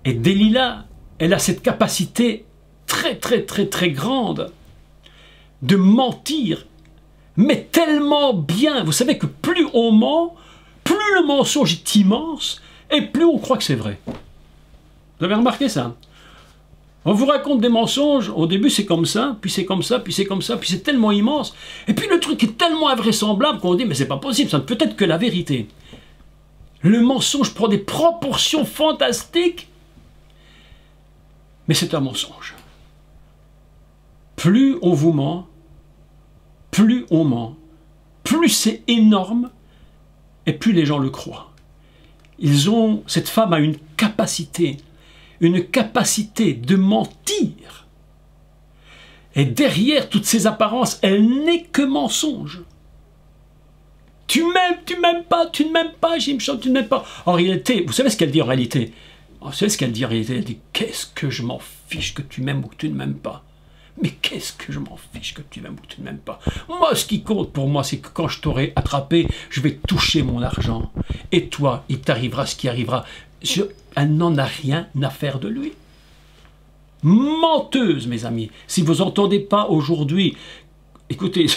Et Delilah, elle a cette capacité très grande de mentir, mais tellement bien. Vous savez que plus on ment, plus le mensonge est immense, et plus on croit que c'est vrai. Vous avez remarqué ça? On vous raconte des mensonges, au début c'est comme ça, puis c'est comme ça, puis c'est comme ça, puis c'est tellement immense. Et puis le truc est tellement invraisemblable qu'on dit, mais c'est pas possible, ça ne peut être que la vérité. Le mensonge prend des proportions fantastiques, mais c'est un mensonge. Plus on vous ment, plus c'est énorme, et plus les gens le croient. Cette femme a une capacité de mentir. Et derrière toutes ces apparences, elle n'est que mensonge. Tu m'aimes pas, tu ne m'aimes pas, Shimshon, tu ne m'aimes pas. En réalité, vous savez ce qu'elle dit en réalité? Vous savez ce qu'elle dit en réalité? Elle dit, qu'est-ce que je m'en fiche que tu m'aimes ou que tu ne m'aimes pas? Mais qu'est-ce que je m'en fiche que tu m'aimes ou que tu ne m'aimes pas? Moi, ce qui compte pour moi, c'est que quand je t'aurai attrapé, je vais toucher mon argent. Et toi, il t'arrivera ce qui arrivera. Elle n'en a rien à faire de lui. Menteuse, mes amis. Si vous n'entendez pas aujourd'hui, écoutez,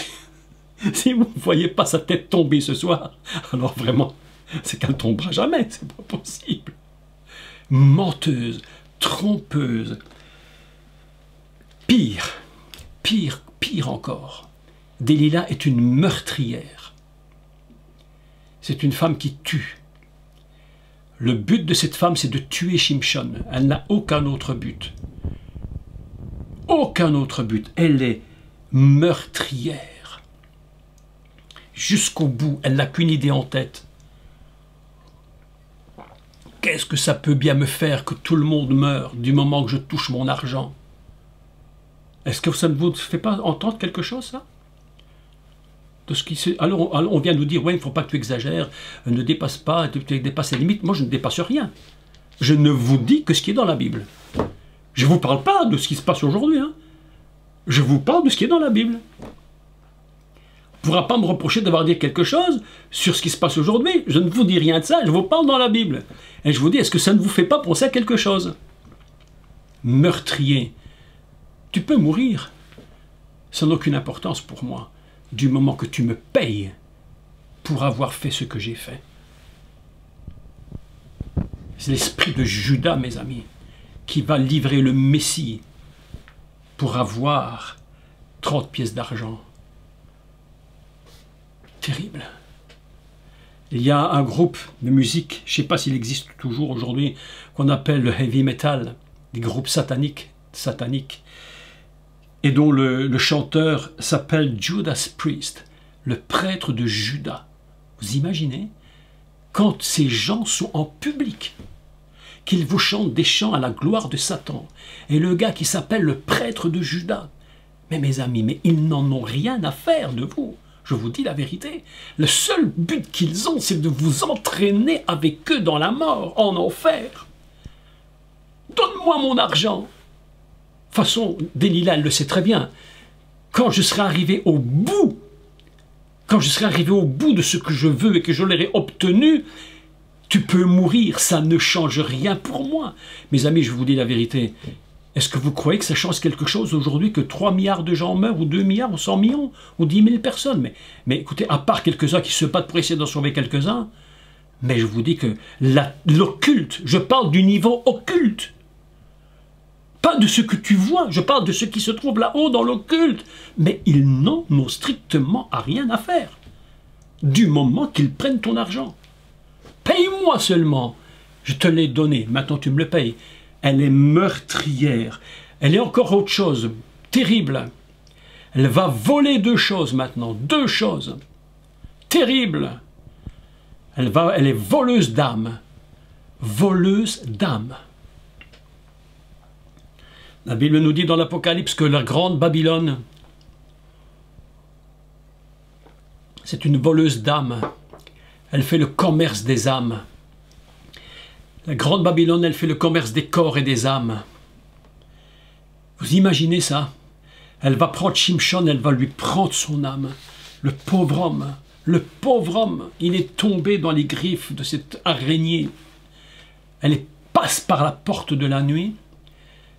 si vous ne voyez pas sa tête tomber ce soir, alors vraiment, c'est qu'elle ne tombera jamais, c'est pas possible. Menteuse, trompeuse. Pire encore. Delilah est une meurtrière. C'est une femme qui tue. Le but de cette femme, c'est de tuer Shimshon. Elle n'a aucun autre but. Aucun autre but. Elle est meurtrière. Jusqu'au bout, elle n'a qu'une idée en tête. Qu'est-ce que ça peut bien me faire que tout le monde meure du moment que je touche mon argent? Est-ce que ça ne vous fait pas entendre quelque chose, ça? De ce qui se... alors, on vient nous dire, ouais, il ne faut pas que tu exagères, ne dépasse pas, tu dépasses les limites. Moi, je ne dépasse rien. Je ne vous dis que ce qui est dans la Bible. Je ne vous parle pas de ce qui se passe aujourd'hui. Hein. Je vous parle de ce qui est dans la Bible. On ne pourra pas me reprocher d'avoir dit quelque chose sur ce qui se passe aujourd'hui. Je ne vous dis rien de ça, je vous parle dans la Bible. Et je vous dis, est-ce que ça ne vous fait pas penser à quelque chose? Meurtrier. Tu peux mourir. Ça n'a aucune importance pour moi, du moment que tu me payes pour avoir fait ce que j'ai fait. C'est l'esprit de Judas, mes amis, qui va livrer le Messie pour avoir 30 pièces d'argent. Terrible. Il y a un groupe de musique, je ne sais pas s'il existe toujours aujourd'hui, qu'on appelle le heavy metal, des groupes sataniques, et dont le chanteur s'appelle Judas Priest, le prêtre de Judas. Vous imaginez? Quand ces gens sont en public, qu'ils vous chantent des chants à la gloire de Satan, et le gars qui s'appelle le prêtre de Judas. Mais mes amis, mais ils n'en ont rien à faire de vous. Je vous dis la vérité. Le seul but qu'ils ont, c'est de vous entraîner avec eux dans la mort, en enfer. Donne-moi mon argent. De toute façon, Delilah, elle le sait très bien. Quand je serai arrivé au bout, de ce que je veux et que je l'aurai obtenu, tu peux mourir, ça ne change rien pour moi. Mes amis, je vous dis la vérité. Est-ce que vous croyez que ça change quelque chose aujourd'hui que 3 milliards de gens meurent, ou 2 milliards, ou 100 millions, ou 10 000 personnes? Mais écoutez, à part quelques-uns qui se battent pour essayer d'en sauver quelques-uns, mais je vous dis que l'occulte, je parle du niveau occulte, pas de ce que tu vois, je parle de ce qui se trouve là-haut dans l'occulte. Mais ils n'en ont strictement à rien à faire, du moment qu'ils prennent ton argent. Paye-moi seulement, je te l'ai donné, maintenant tu me le payes. Elle est meurtrière, elle est encore autre chose, terrible. Elle va voler 2 choses maintenant, 2 choses, terrible. Elle est voleuse d'âme, voleuse d'âme. La Bible nous dit dans l'Apocalypse que la grande Babylone, c'est une voleuse d'âmes. Elle fait le commerce des âmes. La grande Babylone, elle fait le commerce des corps et des âmes. Vous imaginez ça? Elle va prendre Shimshon, elle va lui prendre son âme. Le pauvre homme, il est tombé dans les griffes de cette araignée. Elle est passe par la porte de la nuit,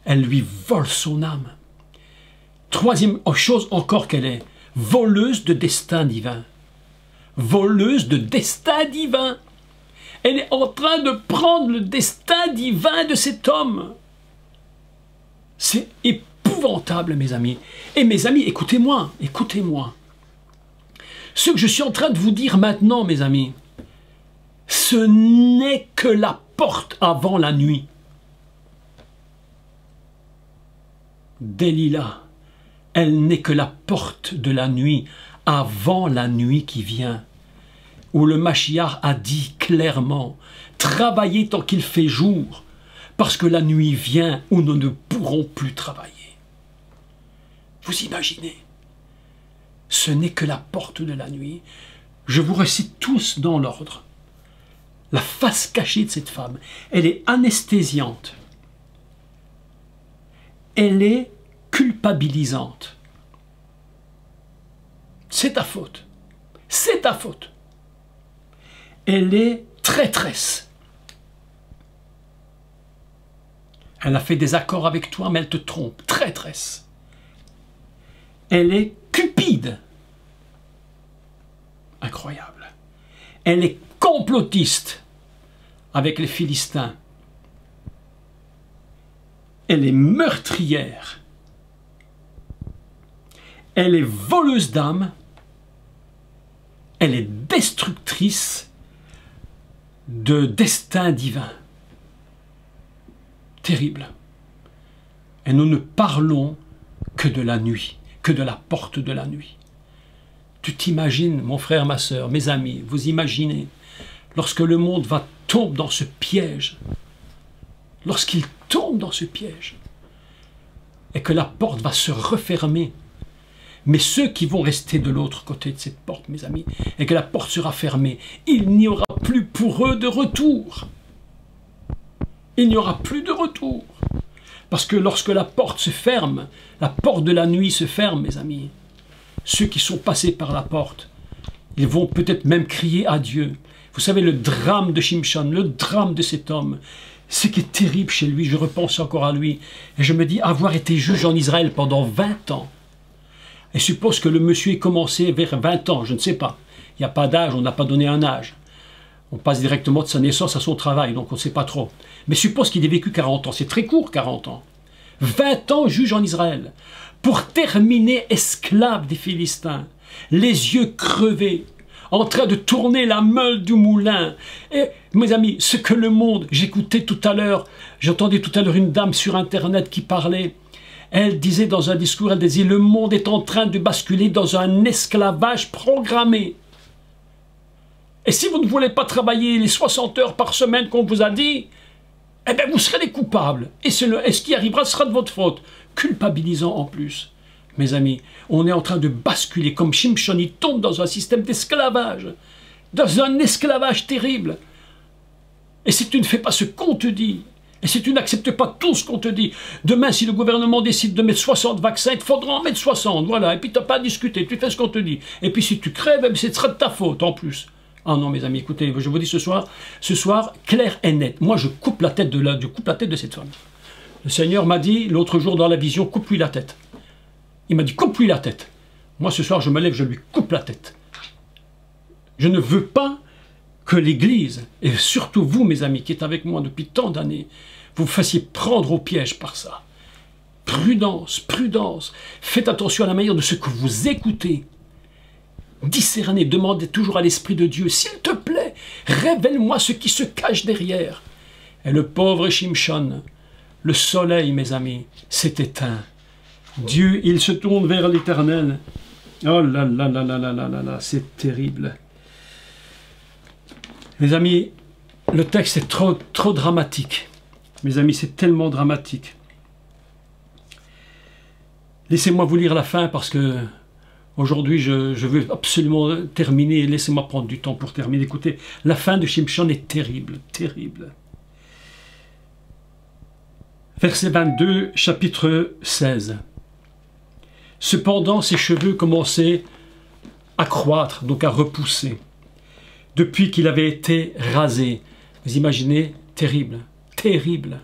elle lui vole son âme. Troisième chose encore qu'elle est, voleuse de destin divin. Voleuse de destin divin. Elle est en train de prendre le destin divin de cet homme. C'est épouvantable, mes amis. Et mes amis, écoutez-moi, écoutez-moi. Ce que je suis en train de vous dire maintenant, mes amis, ce n'est que la porte avant la nuit. Delilah, elle n'est que la porte de la nuit, avant la nuit qui vient, où le Mashiach a dit clairement, travaillez tant qu'il fait jour, parce que la nuit vient où nous ne pourrons plus travailler. Vous imaginez? Ce n'est que la porte de la nuit. Je vous récite tous dans l'ordre. La face cachée de cette femme, elle est anesthésiante. Elle est culpabilisante. C'est ta faute. C'est ta faute. Elle est traîtresse. Elle a fait des accords avec toi, mais elle te trompe. Traîtresse. Elle est cupide. Incroyable. Elle est complotiste avec les Philistins. Elle est meurtrière. Elle est voleuse d'âme. Elle est destructrice de destin divin. Terrible. Et nous ne parlons que de la nuit, que de la porte de la nuit. Tu t'imagines, mon frère, ma sœur, mes amis, vous imaginez, lorsque le monde va tomber dans ce piège, lorsqu'il tombe dans ce piège, et que la porte va se refermer, mais ceux qui vont rester de l'autre côté de cette porte, mes amis, et que la porte sera fermée, il n'y aura plus pour eux de retour. Il n'y aura plus de retour. Parce que lorsque la porte se ferme, la porte de la nuit se ferme, mes amis, ceux qui sont passés par la porte, ils vont peut-être même crier à Dieu. Vous savez, le drame de Shimshon, le drame de cet homme, ce qui est terrible chez lui, je repense encore à lui, et je me dis, avoir été juge en Israël pendant 20 ans, et suppose que le monsieur ait commencé vers 20 ans, je ne sais pas, il n'y a pas d'âge, on n'a pas donné un âge, on passe directement de sa naissance à son travail, donc on ne sait pas trop, mais suppose qu'il ait vécu 40 ans, c'est très court 40 ans, 20 ans juge en Israël, pour terminer esclave des Philistins, les yeux crevés, en train de tourner la meule du moulin. Et mes amis, ce que le monde, j'écoutais tout à l'heure, j'entendais tout à l'heure une dame sur Internet qui parlait, elle disait dans un discours, elle disait, le monde est en train de basculer dans un esclavage programmé. Et si vous ne voulez pas travailler les 60 heures par semaine qu'on vous a dit, eh bien vous serez les coupables. Et ce qui arrivera sera de votre faute. Culpabilisant en plus. Mes amis, on est en train de basculer, comme Shimshon, il tombe dans un système d'esclavage, dans un esclavage terrible. Et si tu ne fais pas ce qu'on te dit, et si tu n'acceptes pas tout ce qu'on te dit, demain, si le gouvernement décide de mettre 60 vaccins, il faudra en mettre 60, voilà, et puis tu n'as pas à discuter, tu fais ce qu'on te dit. Et puis si tu crèves, ce sera de ta faute en plus. Ah non, mes amis, écoutez, je vous dis ce soir, clair et net, moi je coupe la tête de cette femme. Le Seigneur m'a dit, l'autre jour dans la vision, coupe-lui la tête. Il m'a dit, coupe-lui la tête. Moi, ce soir, je me lève, je lui coupe la tête. Je ne veux pas que l'Église, et surtout vous, mes amis, qui êtes avec moi depuis tant d'années, vous fassiez prendre au piège par ça. Prudence, prudence. Faites attention à la manière de ce que vous écoutez. Discernez, demandez toujours à l'Esprit de Dieu, s'il te plaît, révèle-moi ce qui se cache derrière. Et le pauvre Shimshon, le soleil, mes amis, s'est éteint. Dieu, il se tourne vers l'Éternel. Oh là là là là là là là là, c'est terrible. Mes amis, le texte est trop dramatique. Mes amis, c'est tellement dramatique. Laissez-moi vous lire la fin parce que aujourd'hui, je veux absolument terminer. Laissez-moi prendre du temps pour terminer. Écoutez, la fin de Shimshon est terrible, terrible. Verset 22, chapitre 16. Cependant, ses cheveux commençaient à croître, donc à repousser, depuis qu'il avait été rasé. Vous imaginez, terrible, terrible.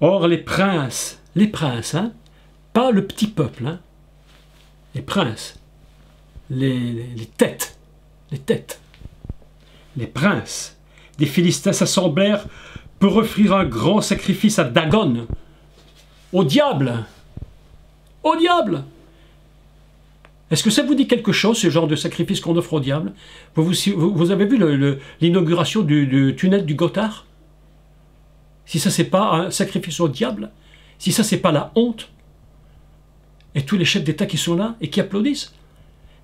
Or les princes, hein, pas le petit peuple, hein, les princes, les têtes, les princes des Philistins s'assemblèrent pour offrir un grand sacrifice à Dagon, au diable. Au diable! Est-ce que ça vous dit quelque chose, ce genre de sacrifice qu'on offre au diable? Vous avez vu l'inauguration du tunnel du Gothard? Si ça, c'est pas un sacrifice au diable, si ça, c'est pas la honte, et tous les chefs d'État qui sont là et qui applaudissent,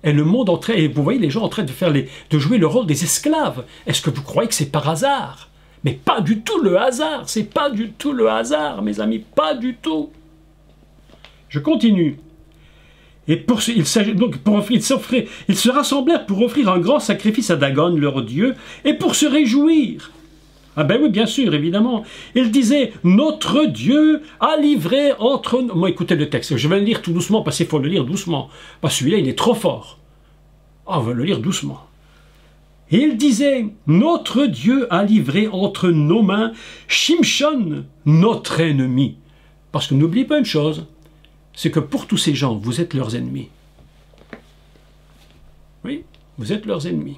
et le monde en train, et vous voyez les gens en train de jouer le rôle des esclaves. Est-ce que vous croyez que c'est par hasard? Mais pas du tout le hasard, c'est pas du tout le hasard, mes amis, pas du tout. Je continue. Et ils se rassemblèrent pour offrir un grand sacrifice à Dagon, leur dieu, et pour se réjouir. Ah ben oui, bien sûr, évidemment. Ils disaient, notre Dieu a livré entre nous... Moi, écoutez le texte, je vais le lire tout doucement, parce qu'il faut le lire doucement. Parce que celui-là, il est trop fort. Ah, on va le lire doucement. Et ils disaient, notre Dieu a livré entre nos mains Shimshon, notre ennemi. Parce que n'oubliez pas une chose, c'est que pour tous ces gens, vous êtes leurs ennemis. Oui, vous êtes leurs ennemis.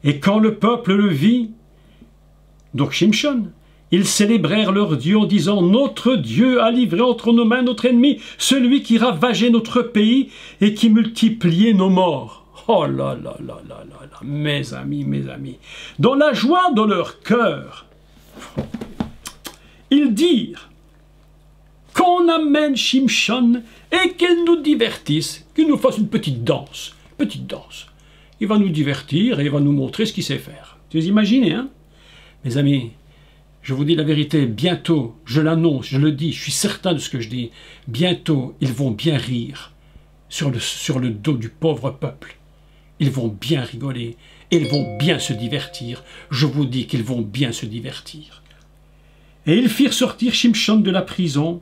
Et quand le peuple le vit, donc Shimshon, ils célébrèrent leur Dieu en disant « Notre Dieu a livré entre nos mains notre ennemi, celui qui ravageait notre pays et qui multipliait nos morts. » Oh là là là là là là, mes amis, dans la joie de leur cœur, ils dirent qu'on amène Shimshon et qu'il nous divertisse, qu'il nous fasse une petite danse. Il va nous divertir et il va nous montrer ce qu'il sait faire. Vous imaginez, hein? Mes amis, je vous dis la vérité, bientôt, je l'annonce, je le dis, je suis certain de ce que je dis, bientôt, ils vont bien rire sur le dos du pauvre peuple. Ils vont bien rigoler, et ils vont bien se divertir. Je vous dis qu'ils vont bien se divertir. Et ils firent sortir Shimshon de la prison,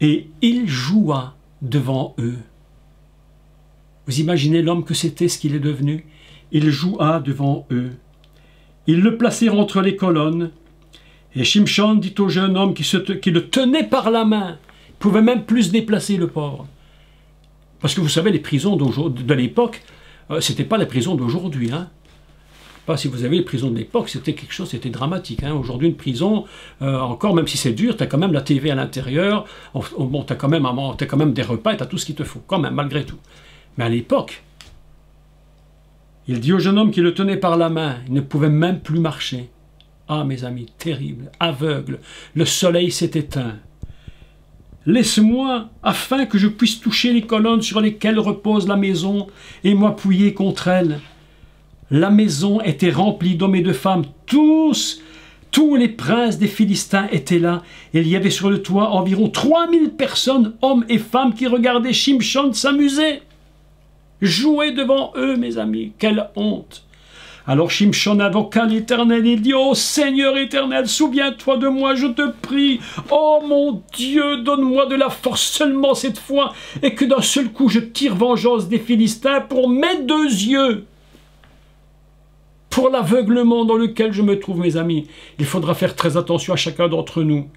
et il joua devant eux. Vous imaginez l'homme que c'était, ce qu'il est devenu? Il joua devant eux. Ils le placèrent entre les colonnes, et Shimshon dit au jeune homme qui le tenait par la main, il ne pouvait même plus se déplacer, le pauvre. Parce que vous savez, les prisons de l'époque, c'était pas les prisons d'aujourd'hui. Hein. Pas si vous avez les prisons de l'époque, c'était quelque chose, c'était dramatique. Hein. Aujourd'hui, une prison, encore, même si c'est dur, tu as quand même la TV à l'intérieur, bon, tu as quand même des repas, tu as tout ce qu'il te faut, quand même, malgré tout. Mais à l'époque, il dit au jeune homme qui le tenait par la main, il ne pouvait même plus marcher. Ah, mes amis, terrible, aveugle, le soleil s'est éteint. Laisse-moi, afin que je puisse toucher les colonnes sur lesquelles repose la maison et m'appuyer contre elles. La maison était remplie d'hommes et de femmes, tous les princes des Philistins étaient là. Et il y avait sur le toit environ 3000 personnes, hommes et femmes, qui regardaient Shimshon s'amuser. Jouer devant eux, mes amis, quelle honte! Alors Shimshon invoqua l'Éternel et dit « Ô Seigneur éternel, souviens-toi de moi, je te prie. Oh mon Dieu, donne-moi de la force seulement cette fois, et que d'un seul coup je tire vengeance des Philistins pour mes deux yeux. » Pour l'aveuglement dans lequel je me trouve, mes amis, il faudra faire très attention à chacun d'entre nous.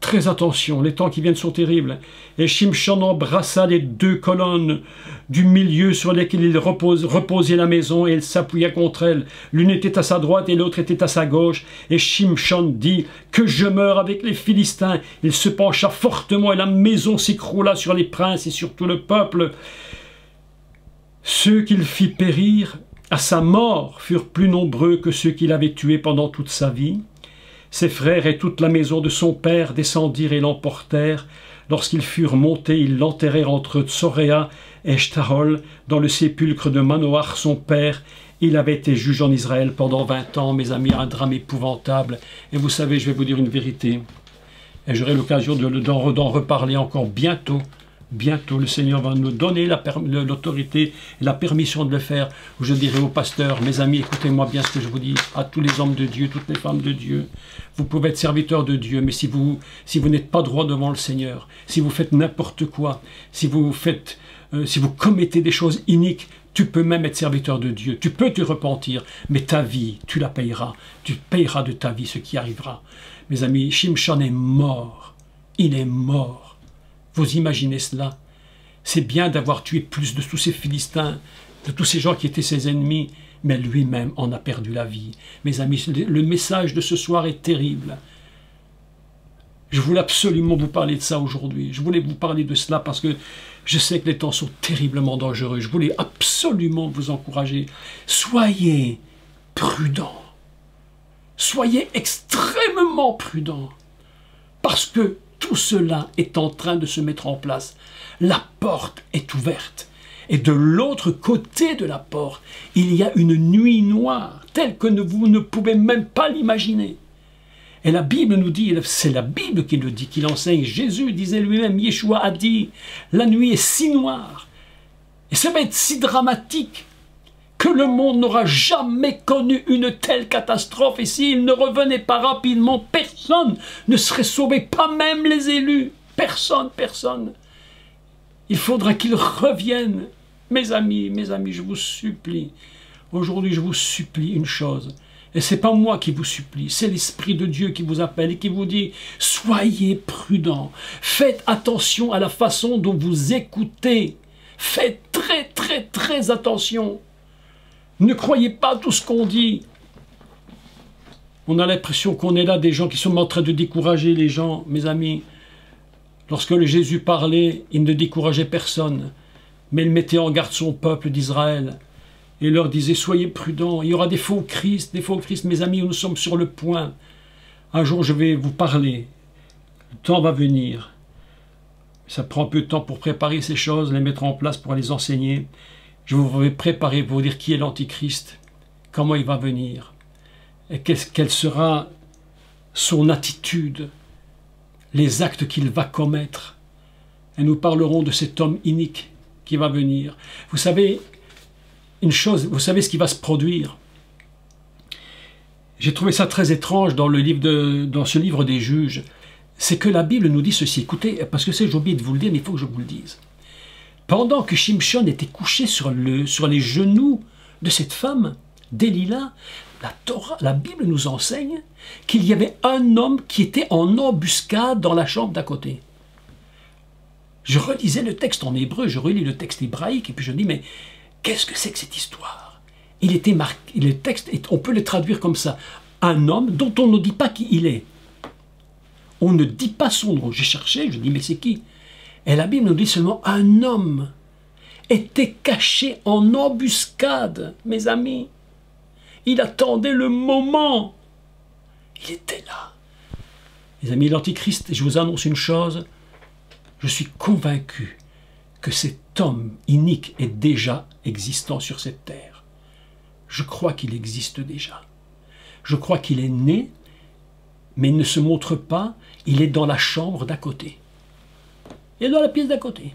Très attention, les temps qui viennent sont terribles. Et Shimshon embrassa les deux colonnes du milieu sur lesquelles il reposait la maison, et il s'appuya contre elles. L'une était à sa droite et l'autre était à sa gauche. Et Shimshon dit « Que je meure avec les Philistins !» Il se pencha fortement et la maison s'écroula sur les princes et sur tout le peuple. Ceux qu'il fit périr à sa mort furent plus nombreux que ceux qu'il avait tués pendant toute sa vie. Ses frères et toute la maison de son père descendirent et l'emportèrent. Lorsqu'ils furent montés, ils l'enterrèrent entre Tsoréa et Eshtaol, dans le sépulcre de Manoach, son père. Il avait été juge en Israël pendant 20 ans, mes amis, un drame épouvantable. Et vous savez, je vais vous dire une vérité, et j'aurai l'occasion d'en reparler encore bientôt. Bientôt, le Seigneur va nous donner l'autorité et la permission de le faire. Je dirai aux pasteurs, mes amis, écoutez-moi bien ce que je vous dis, à tous les hommes de Dieu, toutes les femmes de Dieu. Vous pouvez être serviteurs de Dieu, mais si vous n'êtes pas droit devant le Seigneur, si vous faites n'importe quoi, si vous commettez des choses iniques, Tu peux même être serviteur de Dieu, tu peux te repentir, mais ta vie, tu la payeras. Tu payeras de ta vie ce qui arrivera. Mes amis, Shimshon est mort. Il est mort. Vous imaginez cela? C'est bien d'avoir tué plus de tous ces Philistins, de tous ces gens qui étaient ses ennemis, mais lui-même en a perdu la vie. Mes amis, le message de ce soir est terrible. Je voulais absolument vous parler de ça aujourd'hui. Je voulais vous parler de cela parce que je sais que les temps sont terriblement dangereux. Je voulais absolument vous encourager. Soyez prudents. Soyez extrêmement prudents. Parce que tout cela est en train de se mettre en place. La porte est ouverte. Et de l'autre côté de la porte, il y a une nuit noire, telle que vous ne pouvez même pas l'imaginer. Et la Bible nous dit, c'est la Bible qui le dit, qui l'enseigne. Jésus disait lui-même, Yeshua a dit, la nuit est si noire, et ça va être si dramatique, que le monde n'aura jamais connu une telle catastrophe. Et s'il ne revenait pas rapidement, personne ne serait sauvé, pas même les élus. Personne, personne. Il faudra qu'ils reviennent. Mes amis, je vous supplie. Aujourd'hui, je vous supplie une chose. Et ce n'est pas moi qui vous supplie, c'est l'Esprit de Dieu qui vous appelle et qui vous dit « Soyez prudents, faites attention à la façon dont vous écoutez, faites très attention. Ne croyez pas tout ce qu'on dit. » On a l'impression qu'on est là des gens qui sont en train de décourager les gens, mes amis. Lorsque le Jésus parlait, il ne décourageait personne, mais il mettait en garde son peuple d'Israël. Et leur disait, soyez prudents, il y aura des faux Christ, mes amis, nous sommes sur le point. Un jour, je vais vous parler. Le temps va venir. Ça prend un peu de temps pour préparer ces choses, les mettre en place, pour les enseigner. Je vous vais préparer pour vous dire qui est l'Antichrist, comment il va venir, et quelle sera son attitude, les actes qu'il va commettre. Et nous parlerons de cet homme inique qui va venir. Vous savez, une chose, vous savez ce qui va se produire. J'ai trouvé ça très étrange dans ce livre des Juges. C'est que la Bible nous dit ceci. Écoutez, parce que j'ai oublié de vous le dire, mais il faut que je vous le dise. Pendant que Shimshon était couché sur les genoux de cette femme, Delilah, la Bible nous enseigne qu'il y avait un homme qui était en embuscade dans la chambre d'à côté. Je relisais le texte en hébreu, je relis le texte hébraïque, et puis je dis, mais qu'est-ce que c'est que cette histoire? Il était marqué, le texte, on peut le traduire comme ça. Un homme dont on ne dit pas qui il est. On ne dit pas son nom. J'ai cherché, je dis, mais c'est qui? Et la Bible nous dit seulement, un homme était caché en embuscade, mes amis. Il attendait le moment. Il était là. Mes amis, l'Antichrist, je vous annonce une chose, je suis convaincu que cet homme inique est déjà existant sur cette terre. Je crois qu'il existe déjà. Je crois qu'il est né, mais il ne se montre pas, il est dans la chambre d'à côté. Il est dans la pièce d'à côté.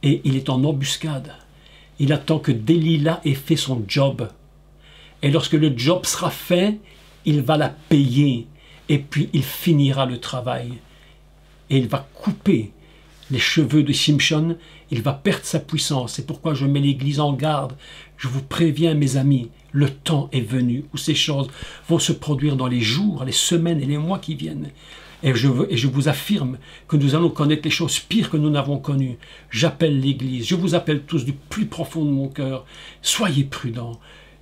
Et il est en embuscade. Il attend que Delilah ait fait son job. Et lorsque le job sera fait, il va la payer. Et puis il finira le travail. Et il va couper les cheveux de Shimshon, il va perdre sa puissance. C'est pourquoi je mets l'Église en garde. Je vous préviens, mes amis, le temps est venu où ces choses vont se produire dans les jours, les semaines et les mois qui viennent. Et je vous affirme que nous allons connaître les choses pires que nous n'avons connues. J'appelle l'Église, je vous appelle tous du plus profond de mon cœur. Soyez prudents,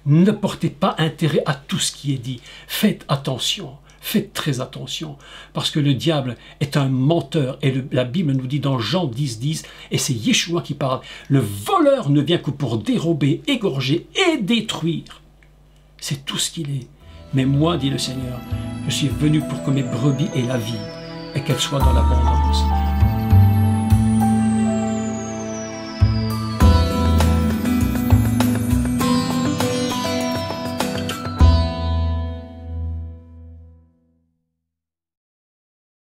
ne portez pas intérêt à tout ce qui est dit. Faites attention. Faites très attention, parce que le diable est un menteur, et la Bible nous dit dans Jean 10, et c'est Yeshua qui parle, le voleur ne vient que pour dérober, égorger et détruire. C'est tout ce qu'il est. Mais moi, dit le Seigneur, je suis venu pour que mes brebis aient la vie, et qu'elles soient dans l'abondance.